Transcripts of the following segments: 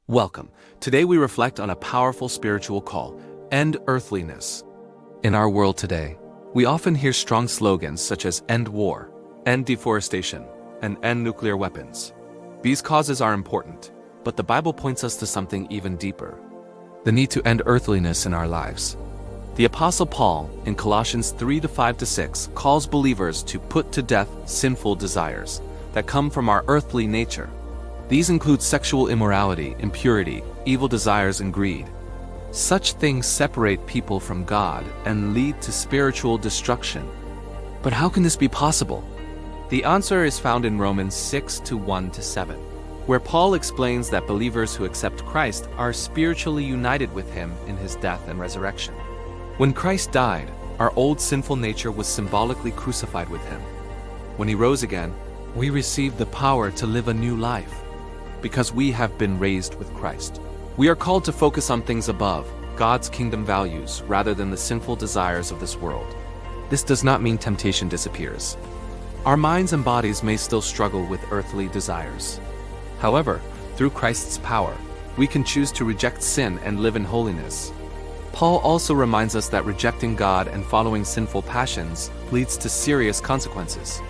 Welcome. Today we reflect on a powerful spiritual call: end earthliness. In our world today, we often hear strong slogans such as end war, end deforestation, and end nuclear weapons. These causes are important, but the Bible points us to something even deeper: the need to end earthliness in our lives. The Apostle Paul, in Colossians 3:5-6, calls believers to put to death sinful desires that come from our earthly nature. These include sexual immorality, impurity, evil desires, and greed. Such things separate people from God and lead to spiritual destruction. But how can this be possible? The answer is found in Romans 6:1-7, where Paul explains that believers who accept Christ are spiritually united with him in his death and resurrection. When Christ died, our old sinful nature was symbolically crucified with him. When he rose again, we received the power to live a new life, because we have been raised with Christ. We are called to focus on things above, God's kingdom values, rather than the sinful desires of this world. This does not mean temptation disappears. Our minds and bodies may still struggle with earthly desires. However, through Christ's power, we can choose to reject sin and live in holiness. Paul also reminds us that rejecting God and following sinful passions leads to serious consequences.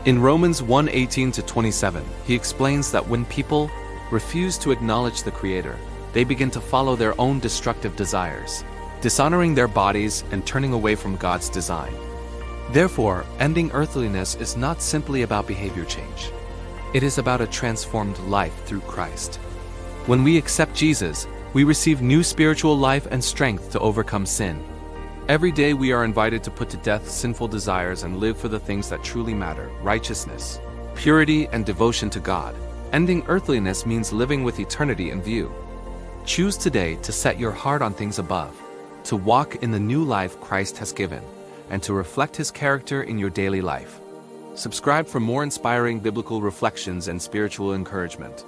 In Romans 1:18-27, he explains that when people refuse to acknowledge the Creator, they begin to follow their own destructive desires, dishonoring their bodies and turning away from God's design. Therefore, ending earthliness is not simply about behavior change. It is about a transformed life through Christ. When we accept Jesus, we receive new spiritual life and strength to overcome sin. Every day we are invited to put to death sinful desires and live for the things that truly matter: righteousness, purity, and devotion to God. Ending earthliness means living with eternity in view. Choose today to set your heart on things above, to walk in the new life Christ has given, and to reflect his character in your daily life. Subscribe for more inspiring biblical reflections and spiritual encouragement.